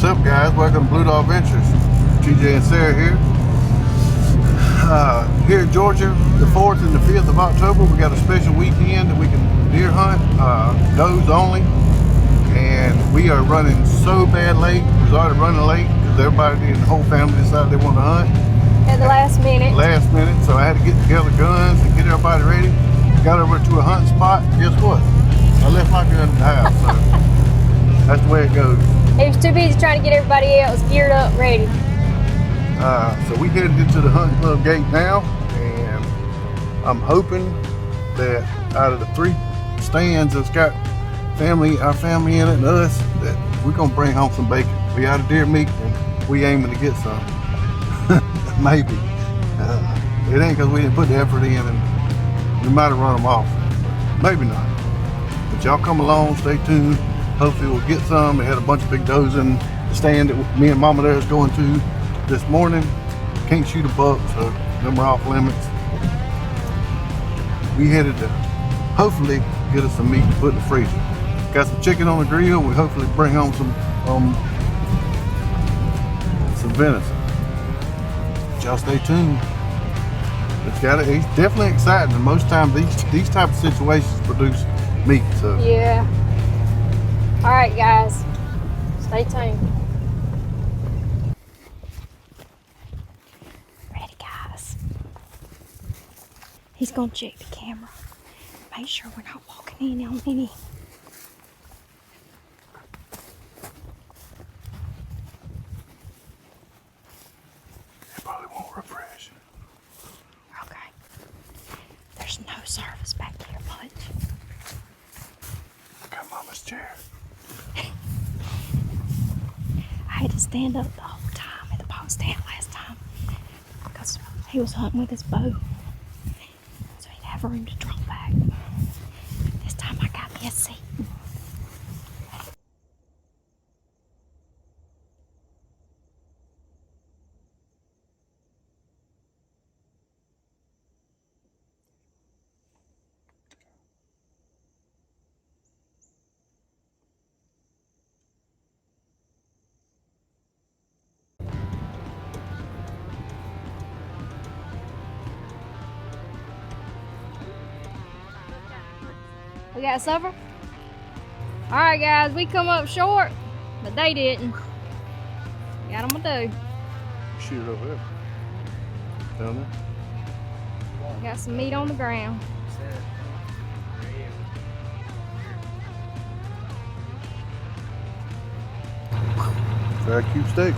up, guys? Welcome to Blue Dog Ventures. TJ and Sarah here. Here in Georgia, the 4th and the 5th of October, we got a special weekend that we can deer hunt, does only. And we are running so bad late. We was already running late because everybody in the whole family decided they wanted to hunt. At the last minute. Last minute, so I had to get together guns and get everybody ready. Got over to a hunt spot. Guess what? I left my gun in the house. So that's the way it goes. He was too busy trying to get everybody else geared up, ready. So we headed into the hunting club gate now, and I'm hoping that out of the 3 stands that's got our family in it and us, that we're gonna bring home some bacon. We out of deer meat and we aiming to get some. Maybe. It ain't because we didn't put the effort in and we might have run them off. Maybe not. But y'all come along, stay tuned. Hopefully we'll get some. They had a bunch of big does in the stand that me and Mama there is going to this morning. Can't shoot a buck, so them are off limits. We headed to hopefully get us some meat to put in the freezer. Got some chicken on the grill. We hopefully bring home some venison. Y'all stay tuned. It's definitely exciting, and most times these type of situations produce meat. So yeah. All right, guys, stay tuned. Ready, guys? He's gonna check the camera. Make sure we're not walking in on any. Probably won't refresh. Okay. There's no service back here much. I got Mama's chair. I had to stand up the whole time at the box stand last time because he was hunting with his bow, so he'd have room to drop back. This time I got me a seat. We got supper? Alright guys, we come up short, but they didn't. Got them a do. Shoot it over there. Down there. Got some meat on the ground. Very cute steak.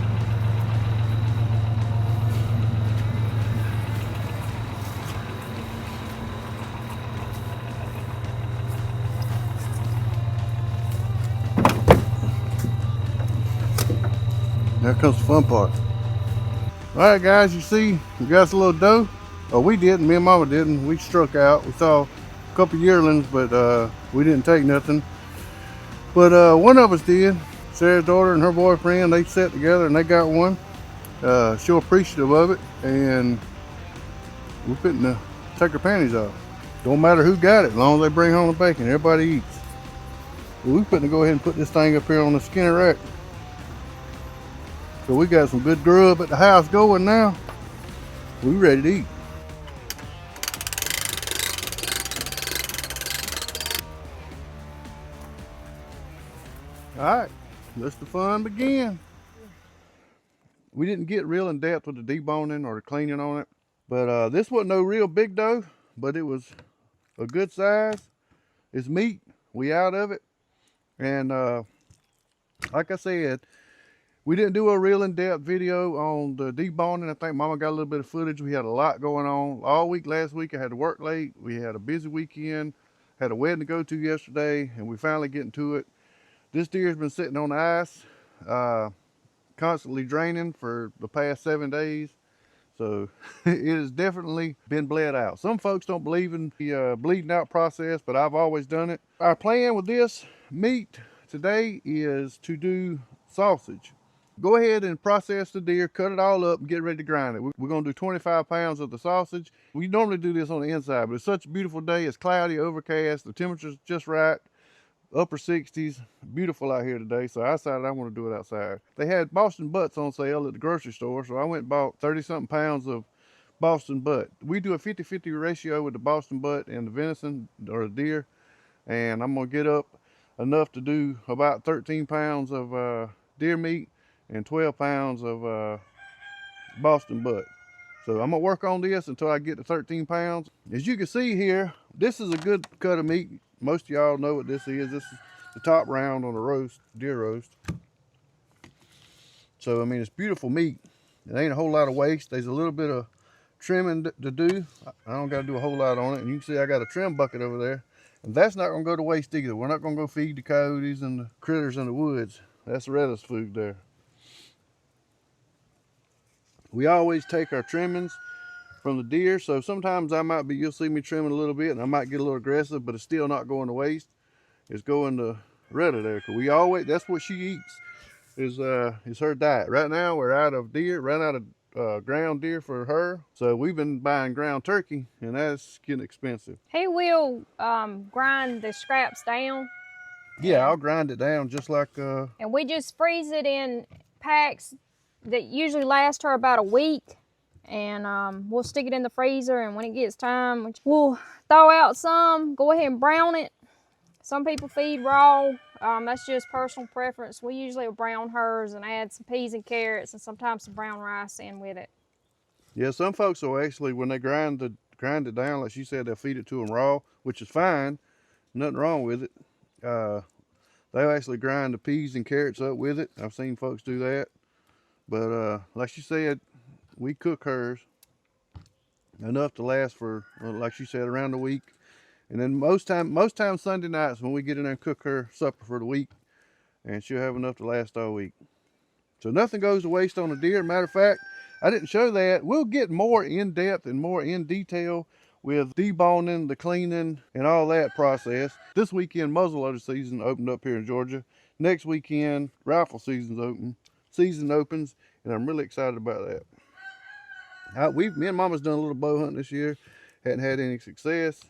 There comes the fun part. All right, guys, you see, we got us a little doe. Oh, we didn't. Me and Mama didn't. We struck out. We saw a couple yearlings, but we didn't take nothing. But one of us did. Sarah's daughter and her boyfriend, they sat together and they got one. Sure appreciative of it, and we're fitting to take our panties off. Don't matter who got it, as long as they bring home the bacon, everybody eats. But we're fitting to go ahead and put this thing up here on the skinner rack. So we got some good grub at the house going now. We ready to eat. All right, let the fun begin. We didn't get real in depth with the deboning or the cleaning on it, but this wasn't no real big doe, but it was a good size. It's meat. We out of it, and like I said, we didn't do a real in-depth video on the deboning. I think Mama got a little bit of footage. We had a lot going on all week last week. I had to work late. We had a busy weekend. Had a wedding to go to yesterday, and we finally getting to it. This deer's been sitting on the ice, constantly draining for the past 7 days. So it has definitely been bled out. Some folks don't believe in the bleeding out process, but I've always done it. Our plan with this meat today is to do sausage. Go ahead and process the deer, cut it all up, and get ready to grind it. We're gonna do 25 pounds of the sausage. We normally do this on the inside, but it's such a beautiful day. It's cloudy, overcast, the temperature's just right. upper 60s. Beautiful out here today, so I decided I want to do it outside. They had Boston butts on sale at the grocery store, so I went and bought 30 something pounds of Boston butt. We do a 50-50 ratio with the Boston butt and the venison or the deer, and I'm gonna get up enough to do about 13 pounds of deer meat and 12 pounds of Boston butt. So I'm gonna work on this until I get to 13 pounds. As you can see here, this is a good cut of meat. Most of y'all know what this is. This is the top round on a roast, deer roast. So I mean, it's beautiful meat. It ain't a whole lot of waste. There's a little bit of trimming to do. I don't gotta do a whole lot on it. And you can see I got a trim bucket over there. And that's not gonna go to waste either. We're not gonna go feed the coyotes and the critters in the woods. That's the Redis food there. We always take our trimmings from the deer, so sometimes you'll see me trimming a little bit and I might get a little aggressive, but it's still not going to waste. It's going to Retta there, because that's what she eats, is her diet. Right now we're out of deer, ran out of ground deer for her, so we've been buying ground turkey, and that's getting expensive. He will grind the scraps down. Yeah, I'll grind it down just like and we just freeze it in packs that usually last her about a week. And we'll stick it in the freezer, and when it gets time, we'll thaw out some, go ahead and brown it. Some people feed raw. That's just personal preference. We usually brown hers and add some peas and carrots and sometimes some brown rice in with it. Yeah, some folks will actually, when they grind it down, like she said, they'll feed it to them raw, which is fine. Nothing wrong with it. They'll actually grind the peas and carrots up with it. I've seen folks do that. But like she said, we cook hers enough to last for, like she said, around a week. And then most times Sunday nights when we get in there and cook her supper for the week, and she'll have enough to last all week. So nothing goes to waste on a deer. Matter of fact, I didn't show that. We'll get more in depth and more in detail with deboning, the cleaning, and all that process. This weekend, muzzleloader season opened up here in Georgia. Next weekend, rifle season opens, and I'm really excited about that. Me and Mama's done a little bow hunting this year. Hadn't had any success,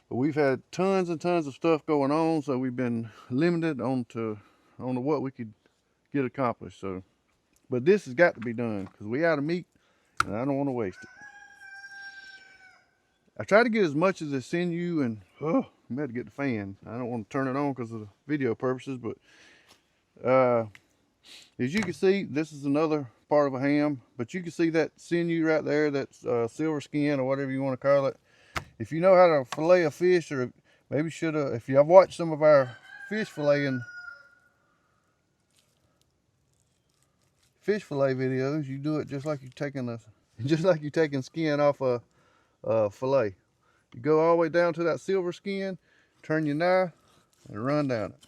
but we've had tons and tons of stuff going on, so we've been limited on to what we could get accomplished. So, but this has got to be done because we out of meat, and I don't want to waste it. I try to get as much of the sinew, and I'm had to get the fan. I don't want to turn it on because of the video purposes, but as you can see, this is another part of a ham, but you can see that sinew right there, that's silver skin or whatever you want to call it. If you know how to fillet a fish, or maybe if you have watched some of our fish fillet videos, you do it just like you're taking skin off a fillet. You go all the way down to that silver skin, turn your knife, and run down it,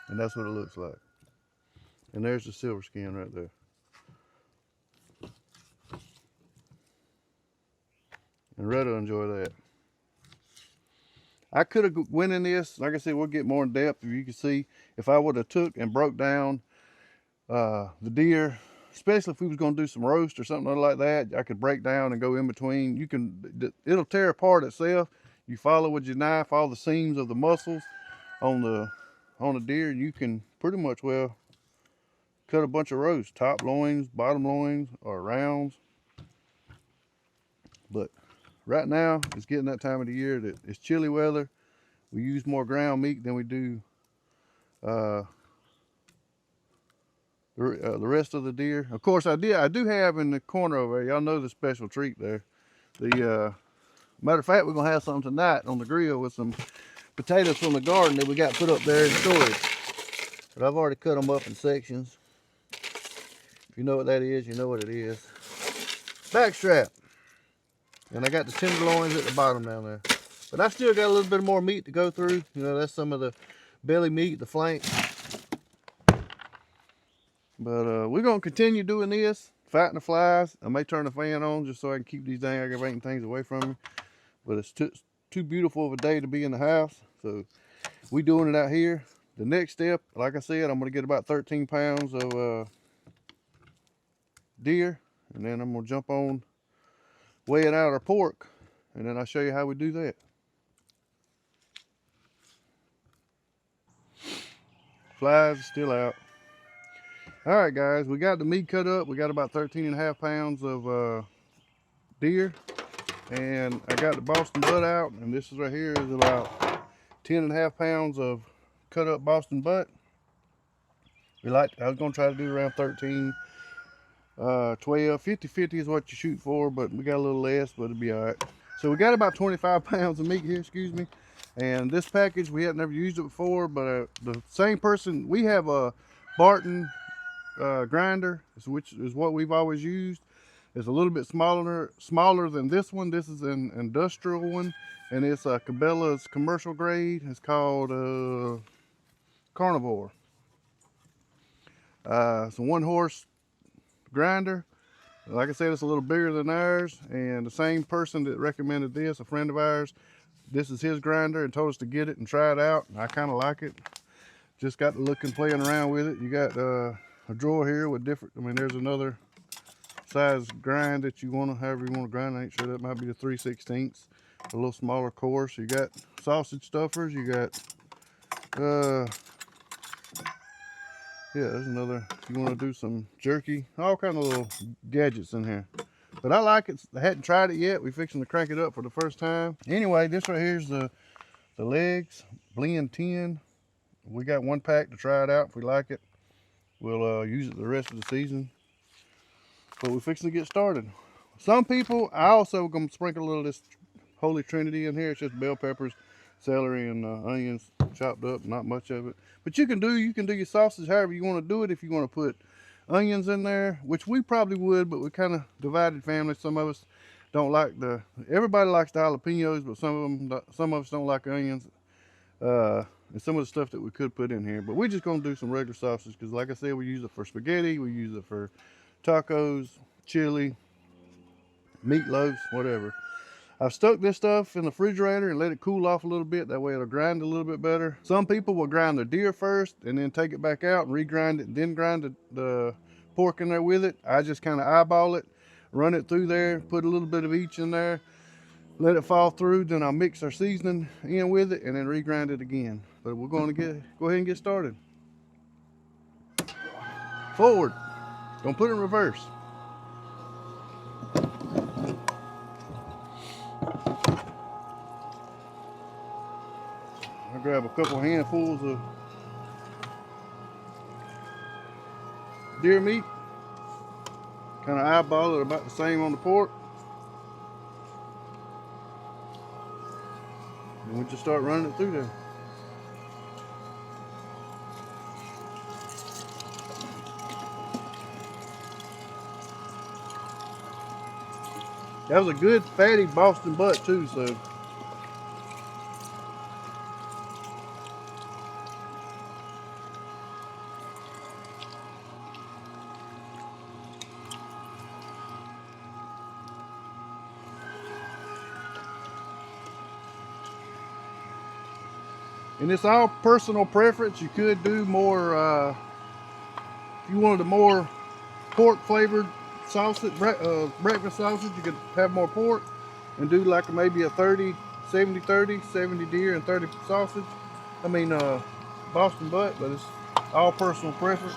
and that's what it looks like. And there's the silver skin right there. And Retta will enjoy that. I could have went in this, like I said, we'll get more in depth. If you can see, if I would have took and broke down the deer, especially if we was going to do some roast or something like that, I could break down and go in between. It'll tear apart itself. You follow with your knife all the seams of the muscles on the deer, and you can pretty much, cut a bunch of roast, top loins, bottom loins, or rounds. But right now, it's getting that time of the year that it's chilly weather. We use more ground meat than we do the rest of the deer. Of course, I do have in the corner over there, y'all know the special treat there. The matter of fact, we're gonna have some tonight on the grill with some potatoes from the garden that we got put up there in storage. But I've already cut them up in sections. If you know what that is, you know what it is. Backstrap. And I got the tenderloins at the bottom down there. But I still got a little bit more meat to go through. You know, that's some of the belly meat, the flank. But we're going to continue doing this, fighting the flies. I may turn the fan on just so I can keep these dang aggravating things away from me. But it's too beautiful of a day to be in the house. So we doing it out here. The next step, like I said, I'm going to get about 13 pounds of deer, and then I'm gonna jump on weighing out our pork, and then I'll show you how we do that. Flies are still out. All right, guys, we got the meat cut up. We got about 13.5 pounds of deer, and I got the Boston butt out, and this is right here is about 10.5 pounds of cut up Boston butt. I was gonna try to do around 13, 12, 50-50 is what you shoot for, but we got a little less, but it'll be all right. So we got about 25 pounds of meat here, excuse me. And this package, we had never used it before, but the same person, we have a Barton grinder, which is what we've always used. It's a little bit smaller than this one. This is an industrial one, and it's Cabela's commercial grade. It's called Carnivore. It's a 1-horse grinder. Like I said, it's a little bigger than ours, and the same person that recommended this, a friend of ours, this is his grinder and told us to get it and try it out. I kind of like it. Just got to looking, playing around with it. You got a drawer here with different, there's another size grind that you want to, however you want to grind. I ain't sure, that might be the 3/16, a little smaller course. You got sausage stuffers. You got, yeah, there's another, if you want to do some jerky, all kind of little gadgets in here. But I like it. I hadn't tried it yet. We're fixing to crank it up for the first time. Anyway, this right here is the legs, blend 10. We got 1 pack to try it out. If we like it, we'll use it the rest of the season. But we're fixing to get started. Some people, I also gonna sprinkle a little of this Holy Trinity in here. It's just bell peppers, celery, and onions chopped up, not much of it. But you can do your sausage however you want to do it. If you want to put onions in there, which we probably would, but we're kind of divided family. Some of us don't like everybody likes the jalapenos, but some of us don't like onions. And some of the stuff that we could put in here. But we're just gonna do some regular sausage because, like I said, we use it for spaghetti, we use it for tacos, chili, meatloaves, whatever. I've stuck this stuff in the refrigerator and let it cool off a little bit. That way it'll grind a little bit better. Some people will grind their deer first and then take it back out and re-grind it and then grind the pork in there with it. I just kind of eyeball it, run it through there, put a little bit of each in there, let it fall through, then I'll mix our seasoning in with it and then re-grind it again. But we're going to go ahead and get started. Forward. Don't put it in reverse. I grab a couple handfuls of deer meat. Kind of eyeball it about the same on the pork. And we just start running it through there. That was a good fatty Boston butt too, so. And it's all personal preference. You could do more, if you wanted a more pork flavored sausage, breakfast sausage, you could have more pork and do like maybe a 70-30, 70 deer and 30 sausage. Boston butt, but it's all personal preference.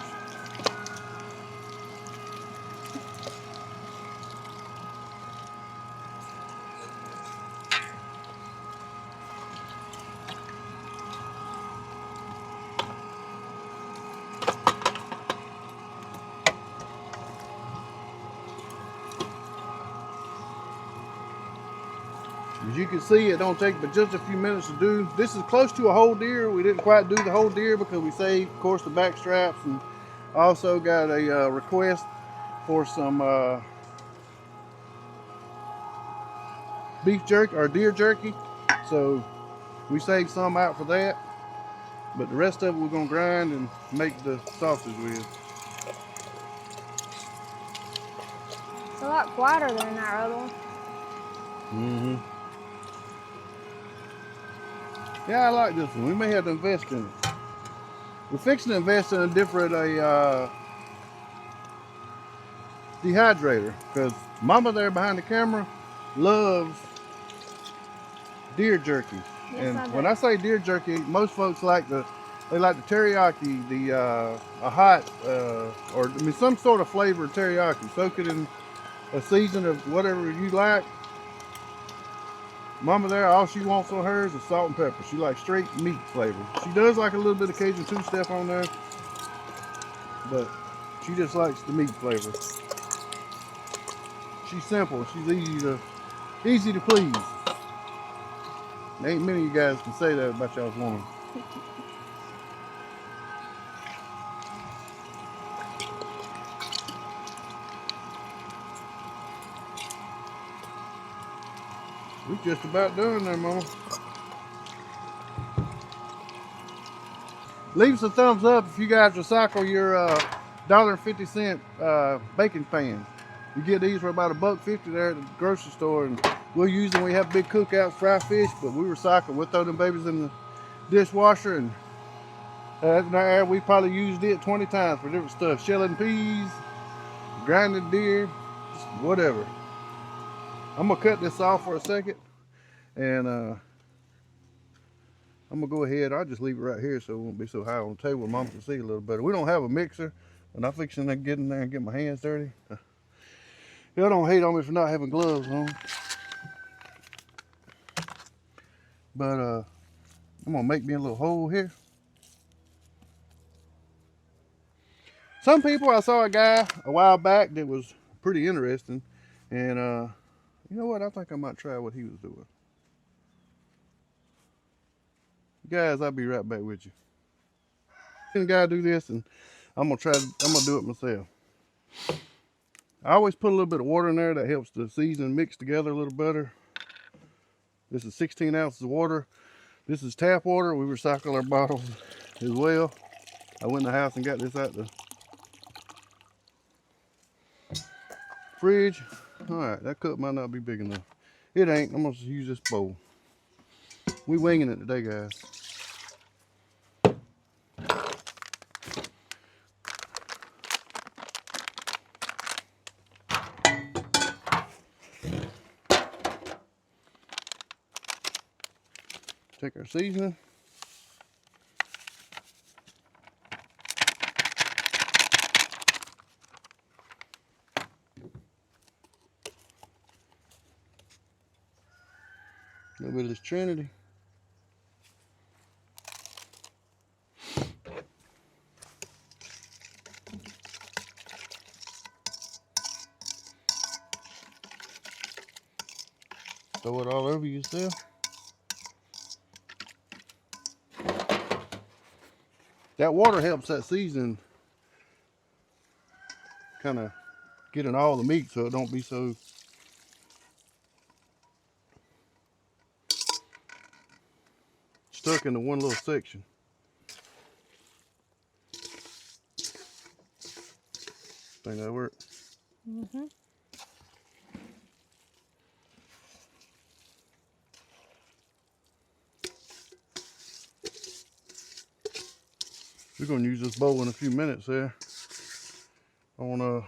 As you can see, it don't take but just a few minutes to do. This is close to a whole deer. We didn't quite do the whole deer because we saved, of course, the back straps, and also got a request for some beef jerky or deer jerky. So we saved some out for that. But the rest of it we're gonna grind and make the sausage with. It's a lot quieter than our other one. Mm-hmm. Yeah, I like this one. We may have to invest in it. We're fixing to invest in a different dehydrator because Mama there behind the camera loves deer jerky. Yes, and I do. when I say deer jerky, most folks like the They like the teriyaki, a hot, or I mean some sort of flavored teriyaki. Soak it in a season of whatever you like. Mama there, all she wants on hers is salt and pepper. She likes straight meat flavor. She does like a little bit of Cajun two-step on there, but she just likes the meat flavor. She's simple. She's easy to please. Ain't many of you guys can say that about y'all's woman. We just about done there, Mama. Leave us a thumbs up if you guys recycle your $1.50 baking pan. You get these for about $1.50 there at the grocery store, and we'll use them when we have big cookouts, fry fish, but we recycle. We'll throw them babies in the dishwasher, and we probably used it 20 times for different stuff. Shelling peas, grinding deer, just whatever. I'm gonna cut this off for a second, and I'm gonna go ahead. I'll just leave it right here so it won't be so high on the table. Mom can see a little better. We don't have a mixer, and I'm fixing to get in there and get my hands dirty. Y'all don't hate on me for not having gloves on, but I'm gonna make me a little hole here. Some people, I saw a guy a while back that was pretty interesting, and you know what? I think I might try what he was doing. Guys, I'll be right back with you. I'm gonna do this, and I'm gonna do it myself. I always put a little bit of water in there. That helps the season mix together a little better. This is 16 ounces of water. This is tap water. We recycle our bottles as well. I went in the house and got this out the fridge. All right, that cup might not be big enough. It ain't. I'm gonna use this bowl. We winging it today, guys. Take our seasoning. A little bit of this Trinity. Throw it all over yourself. That water helps that seasoning kind of get in all the meat so it don't be so stuck into one little section. Think that'll work? Mm-hmm. We're gonna use this bowl in a few minutes there. On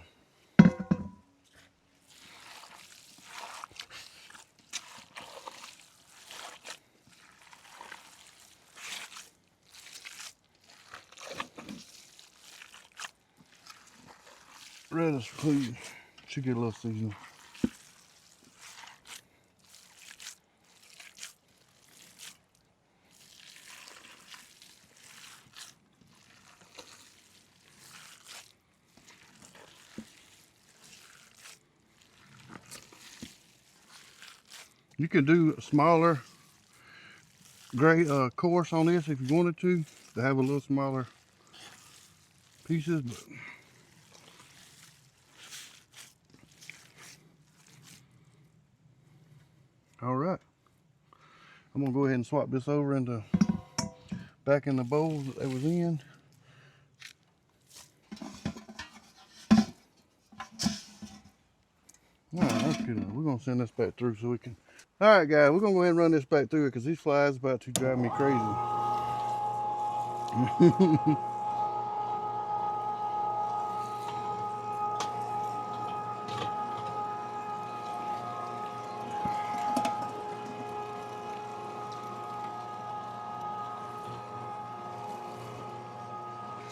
radish, please. Should get a little seasoning. You can do a smaller course on this if you wanted to have a little smaller pieces, but all right. I'm gonna go ahead and swap this over into back in the bowl that it was in. All right, that's good enough. We're gonna send this back through so we can. All right, guys, we're gonna go ahead and run this back through it because these flies are about to drive me crazy.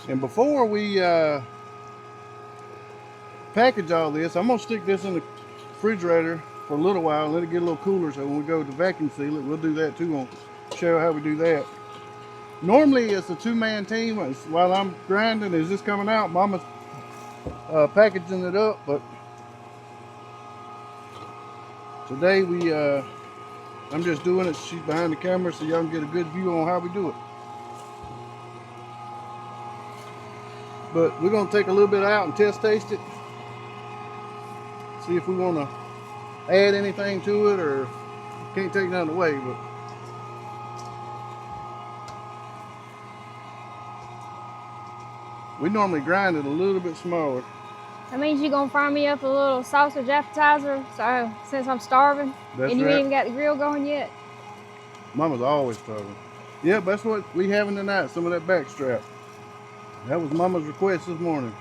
And before we package all this, I'm gonna stick this in the refrigerator for a little while and let it get a little cooler, so when we go to vacuum seal it, we'll do that too. I'll show you how we do that. Normally it's a two-man team. While I'm grinding, is this coming out, Mama's packaging it up, but today I'm just doing it. She's behind the camera so y'all can get a good view on how we do it. But we're gonna take a little bit out and taste it, see if we want to add anything to it, or can't take none away. But we normally grind it a little bit smaller. That means you're gonna fry me up a little sausage appetizer, so since I'm starving. That's and you right. ain't even got the grill going yet. Mama's always starving. Yep, that's what we having tonight, some of that back strap. That was Mama's request this morning.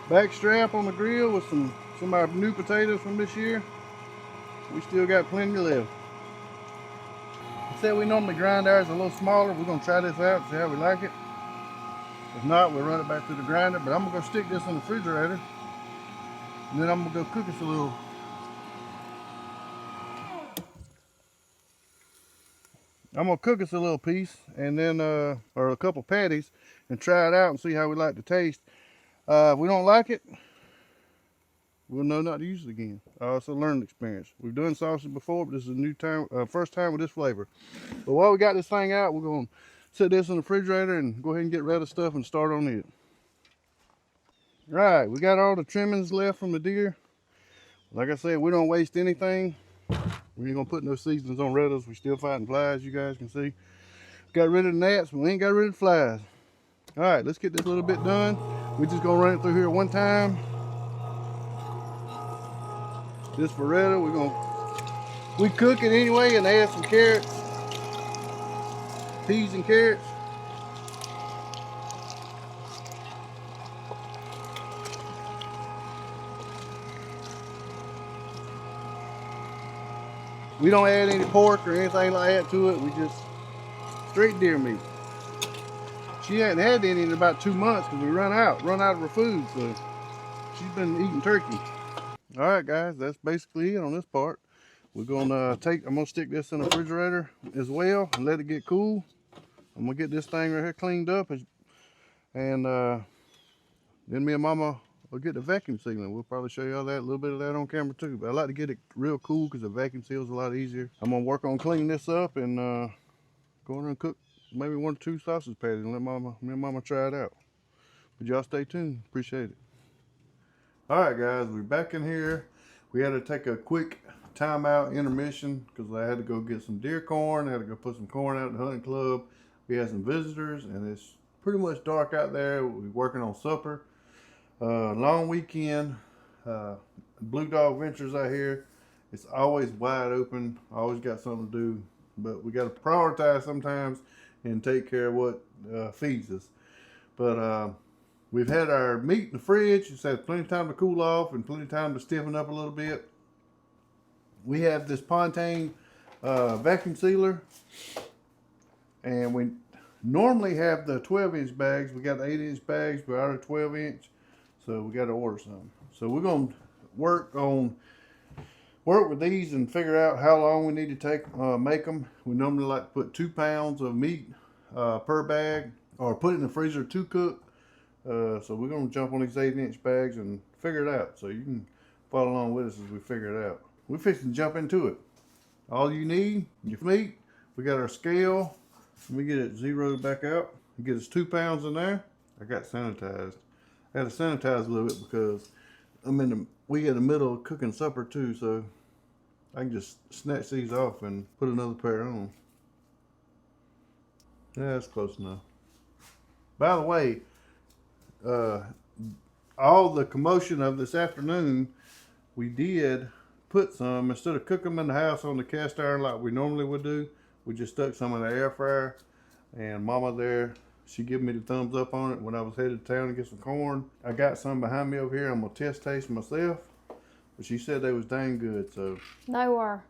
Back strap on the grill with some of our new potatoes from this year. We still got plenty left. I said we normally grind ours a little smaller. We're gonna try this out, see how we like it. If not, we'll run it back to the grinder, but I'm gonna go stick this in the refrigerator, and then I'm gonna go cook us a little. I'm gonna cook us a little piece, and then or a couple patties, and try it out and see how we like the taste. If we don't like it, we'll know not to use it again. It's a learning experience. We've done sausage before, but this is a new time, first time with this flavor. But while we got this thing out, we're gonna set this in the refrigerator and go ahead and get rid of stuff and start on it. Right, we got all the trimmings left from the deer. Like I said, we don't waste anything. We ain't gonna put no seasonings on reddies. We still fighting flies, you guys can see. Got rid of the gnats, but we ain't got rid of the flies. All right, let's get this little bit done. We just gonna run it through here one time. This Beretta, we cook it anyway and add some carrots, peas and carrots. We don't add any pork or anything like that to it. We just straight deer meat. She hadn't had any in about 2 months because we run out of her food, so she's been eating turkey. All right, guys, that's basically it on this part. We're gonna I'm gonna stick this in the refrigerator as well and let it get cool. I'm gonna get this thing right here cleaned up, and then me and Mama will get the vacuum sealing. We'll probably show y'all that, a little bit of that on camera too. But I like to get it real cool because the vacuum seal is a lot easier. I'm gonna work on cleaning this up and go in and cook maybe 1 or 2 sausage patties and let me and Mama try it out. But y'all stay tuned. Appreciate it. All right, guys, we're back in here. We had to take a quick timeout intermission because I had to go get some deer corn. I had to go put some corn out at the hunting club. We had some visitors, and it's pretty much dark out there. We're working on supper. Long weekend. Blue Dog Ventures out here. It's always wide open. Always got something to do. But we got to prioritize sometimes and take care of what feeds us. But we've had our meat in the fridge. It's had plenty of time to cool off and plenty of time to stiffen up a little bit. We have this Pontaine vacuum sealer, and we normally have the 12-inch bags. We got the 8-inch bags, but out of 12-inch, so we got to order some. So we're gonna work with these and figure out how long we need to take make them. We normally like to put 2 pounds of meat per bag, or put it in the freezer to cook. So we're gonna jump on these 8-inch bags and figure it out. So you can follow along with us as we figure it out. We're fixing to jump into it. All you need, your meat. We got our scale. Let me get it zeroed back out. Get us 2 pounds in there. I got sanitized. I had to sanitize a little bit because we in the middle of cooking supper too, so I can just snatch these off and put another pair on. Yeah, that's close enough. By the way, all the commotion of this afternoon, we did put some, instead of cooking them in the house on the cast iron like we normally would do, we just stuck some in the air fryer. And Mama there, she gave me the thumbs up on it when I was headed to town to get some corn. I got some behind me over here. I'm gonna taste myself, but she said they was dang good. So They were.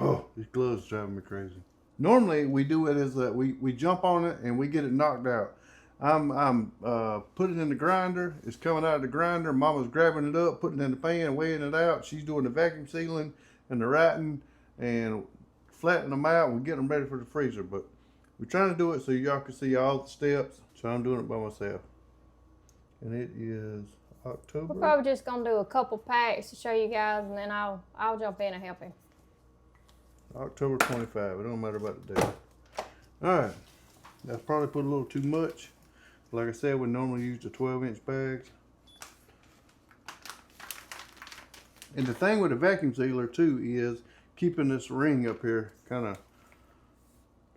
oh, these gloves driving me crazy. Normally we do it as we jump on it and we get it knocked out. I'm putting it in the grinder. It's coming out of the grinder. Mama's grabbing it up, putting it in the pan, weighing it out. She's doing the vacuum sealing and the writing and flattening them out. We're getting them ready for the freezer, but we're trying to do it so y'all can see all the steps. So I'm doing it by myself. And it is October. We're probably just gonna do a couple packs to show you guys, and then I'll jump in and help him. October 25. It don't matter about the day. All right. That's probably put a little too much. Like I said, we normally use the 12-inch bags. And the thing with the vacuum sealer too is keeping this ring up here kind of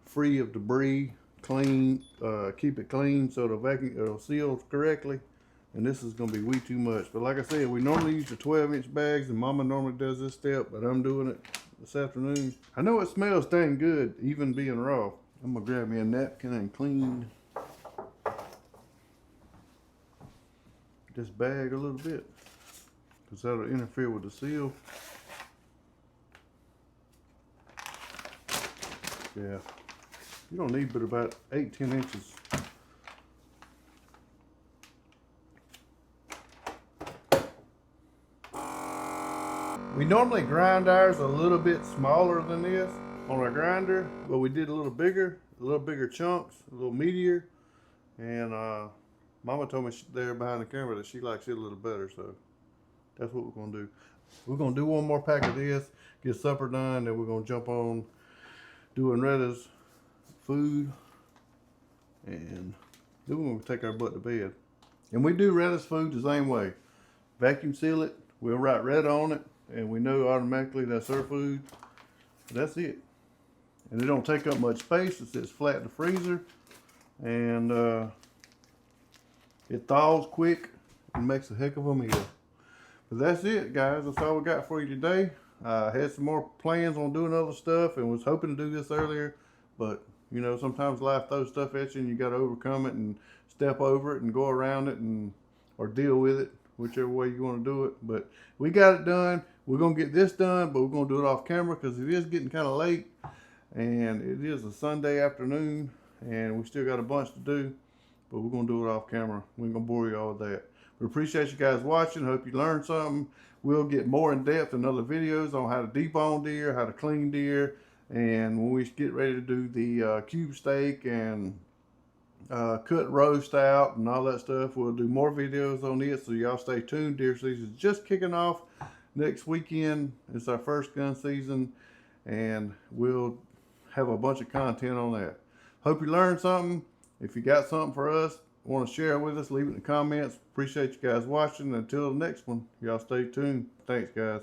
free of debris, clean, keep it clean so the vacuum it'll seal correctly. And this is gonna be way too much. But like I said, we normally use the 12-inch bags, and Mama normally does this step, but I'm doing it this afternoon. I know it smells dang good, even being raw. I'm gonna grab me a napkin and clean this bag a little bit, because that'll interfere with the seal. Yeah, you don't need but about 8-10 inches. We normally grind ours a little bit smaller than this on our grinder, but we did a little bigger chunks, a little meatier, and Mama told me there behind the camera that she likes it a little better, so that's what we're gonna do. We're gonna do one more pack of this, get supper done, then we're gonna jump on doing Retta's food, and then we're gonna take our butt to bed. And we do Retta's food the same way. Vacuum seal it, we'll write Retta on it, and we know automatically that's her food. That's it. And it don't take up much space. It sits flat in the freezer, and it thaws quick and makes a heck of a meal. But that's it, guys. That's all we got for you today. I had some more plans on doing other stuff and was hoping to do this earlier, but you know, sometimes life throws stuff at you and you got to overcome it and step over it and go around it and or deal with it, whichever way you want to do it. But we got it done. We're gonna get this done, but we're gonna do it off camera because it is getting kind of late, and it is a Sunday afternoon, and we still got a bunch to do, but we're gonna do it off camera. We ain't gonna bore you all with that. We appreciate you guys watching. Hope you learned something. We'll get more in depth in other videos on how to debone deer, how to clean deer, and when we get ready to do the cube steak and cut roast out and all that stuff, we'll do more videos on it, so y'all stay tuned. Deer season's just kicking off. Next weekend it's our first gun season, and we'll have a bunch of content on that. Hope you learned something. If you got something for us, want to share it with us, leave it in the comments. Appreciate you guys watching. Until the next one, y'all stay tuned. Thanks, guys.